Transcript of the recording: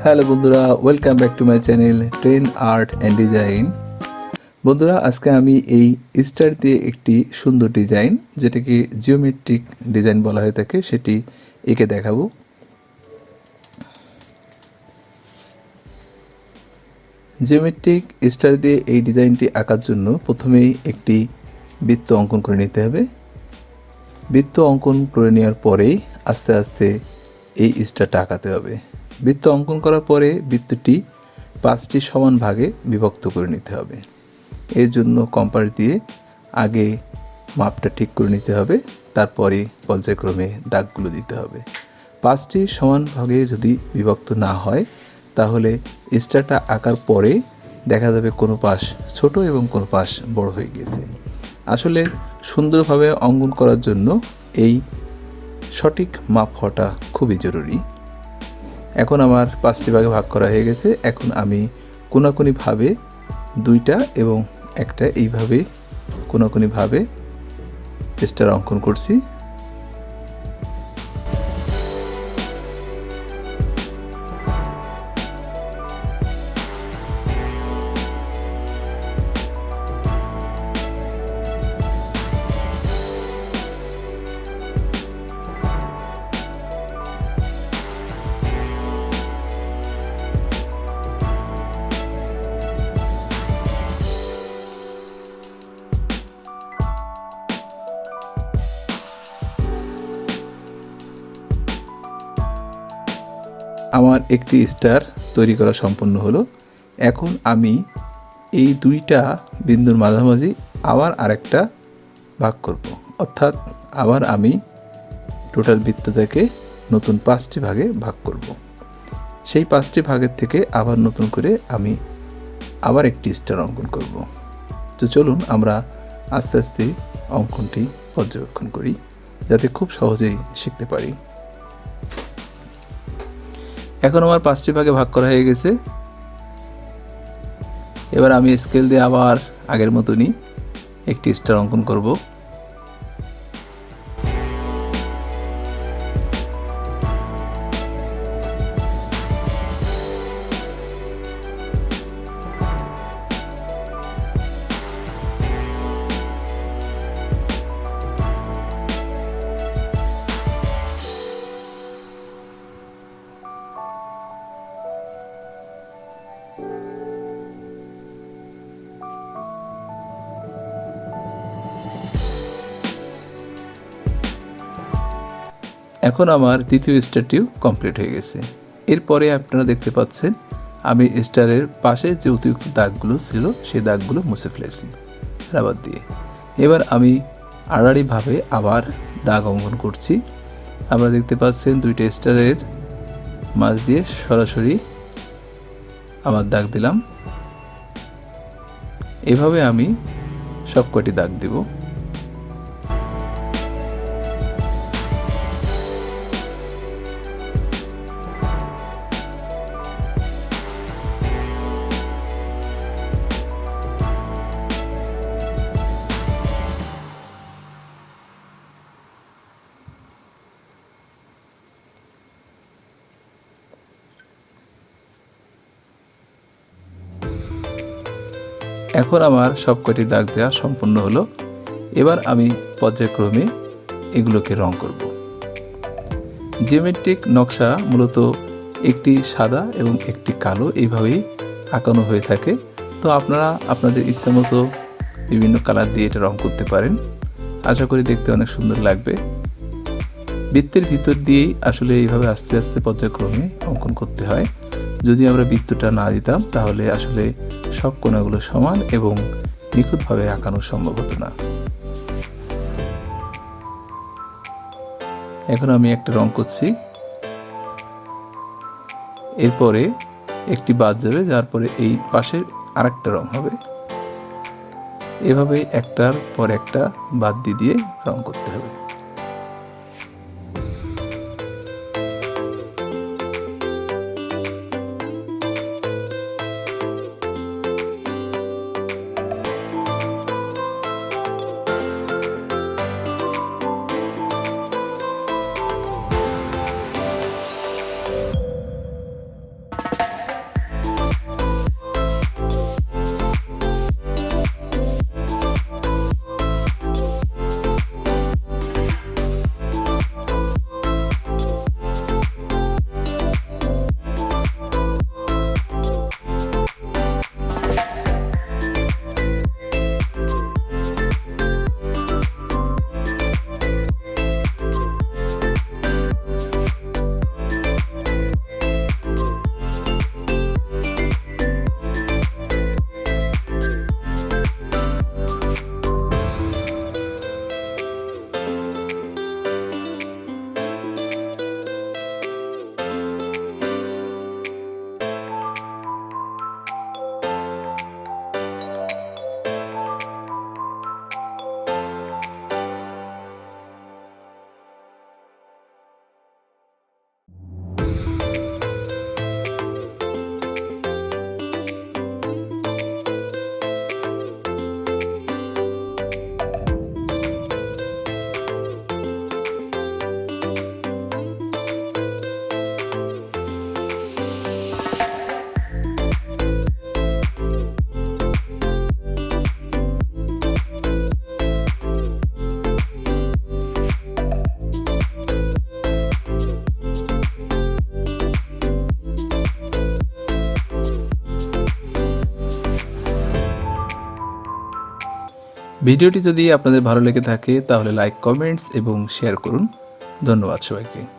Hello বন্ধুরা, welcome back to my channel train art and design. বন্ধুরা, আজকে আমি এই স্টার দিয়ে একটি সুন্দর ডিজাইন, যেটাকে জিওমেট্রিক ডিজাইন বলা হয়ে থাকে, সেটি এঁকে দেখাবো। জিওমেট্রিক স্টার দিয়ে এই ডিজাইনটি আঁকার জন্য প্রথমেই একটি বৃত্ত অঙ্কন করে নিতে হবে। বৃত্ত অঙ্কন করে নেওয়ার পরেই আস্তে আস্তে এই স্টারটা আঁকাতে হবে। বৃত্ত অঙ্কন করার পরে বৃত্তটি 5টি সমান ভাগে বিভক্ত করে নিতে হবে। এর জন্য কম্পাস দিয়ে আগে মাপটা ঠিক করে নিতে হবে, তারপরে পর্যায়ক্রমে দাগগুলো দিতে হবে। 5টি সমান ভাগে যদি বিভক্ত না হয় তাহলে স্টারটা আঁকার পরে দেখা যাবে কোনো পাশ ছোট এবং কোনো পাশ বড় হয়ে গেছে। আসলে সুন্দরভাবে অঙ্কন করার জন্য এই সঠিক মাপ হওয়াটা খুবই জরুরি। এখন আমার 5টি ভাগে ভাগ করা হয়ে গেছে। এখন আমি কোনাকুনিভাবে 2টা এবং একটা এইভাবে কোনাকুনিভাবে স্টার অঙ্কন করছি। আমার একটি স্টার তৈরি করা সম্পূর্ণ হলো। এখন আমি এই 2টা বিন্দুর মাঝামাঝি আবার আরেকটা ভাগ করব, অর্থাৎ আবার আমি টোটাল বৃত্তটাকে নতুন 5টি ভাগে ভাগ করব। সেই 5টি ভাগের থেকে আবার নতুন করে আমি আবার একটি স্টার অঙ্কন করব। তো চলুন আমরা আস্তে আস্তে অঙ্কনটি পর্যবেক্ষণ করি, যাতে খুব সহজেই শিখতে পারি। এখন আমার 5টি ভাগে ভাগ করা হয়ে গেছে। এবার আমি স্কেল দিয়ে আবার আগের মতনই একটি স্টার অঙ্কন করব। এখন আমার দ্বিতীয় স্টারটিও কমপ্লিট হয়ে গেছে। এরপরে আপনারা দেখতে পাচ্ছেন আমি স্টারের পাশে যে অতিরিক্ত দাগগুলো ছিল সেই দাগগুলো মুছে ফেলেছি রাবার দিয়ে। এবার আমি আড়াআড়িভাবে আবার দাগ অঙ্কন করছি। আপনারা দেখতে পাচ্ছেন 2টা স্টারের মাঝ দিয়ে সরাসরি আবার দাগ দিলাম। এভাবে আমি সবকটি দাগ দিব। এখন আমার সবকটি দাগ দেওয়া সম্পূর্ণ হলো। এবার আমি পর্যায়ক্রমে এগুলোকে রং করব। জিওমেট্রিক নকশা মূলত একটি সাদা এবং একটি কালো এইভাবেই আঁকানো হয়ে থাকে। তো আপনারা আপনাদের ইচ্ছা মতো বিভিন্ন কালার দিয়ে এটা রং করতে পারেন। আশা করি দেখতে অনেক সুন্দর লাগবে। বৃত্তের ভিতর দিয়েই আসলে এইভাবে আস্তে আস্তে পর্যায়ক্রমে অঙ্কন করতে হয়। যদি আমরা বৃত্তটা না দিতাম তাহলে আসলে সব কোণাগুলো সমান এবং নিখুঁতভাবে আঁকানো সম্ভব হতো না। এখন আমি একটা রং করছি। এরপরে একটি বাদ যাবে, যার পরে এই পাশে আরেকটা রং হবে। এভাবে একটার পর একটা বাদ দিয়ে রং করতে হবে। ভিডিওটি যদি আপনাদের ভালো লেগে থাকে তাহলে লাইক, কমেন্টস এবং শেয়ার করুন। ধন্যবাদ সবাইকে।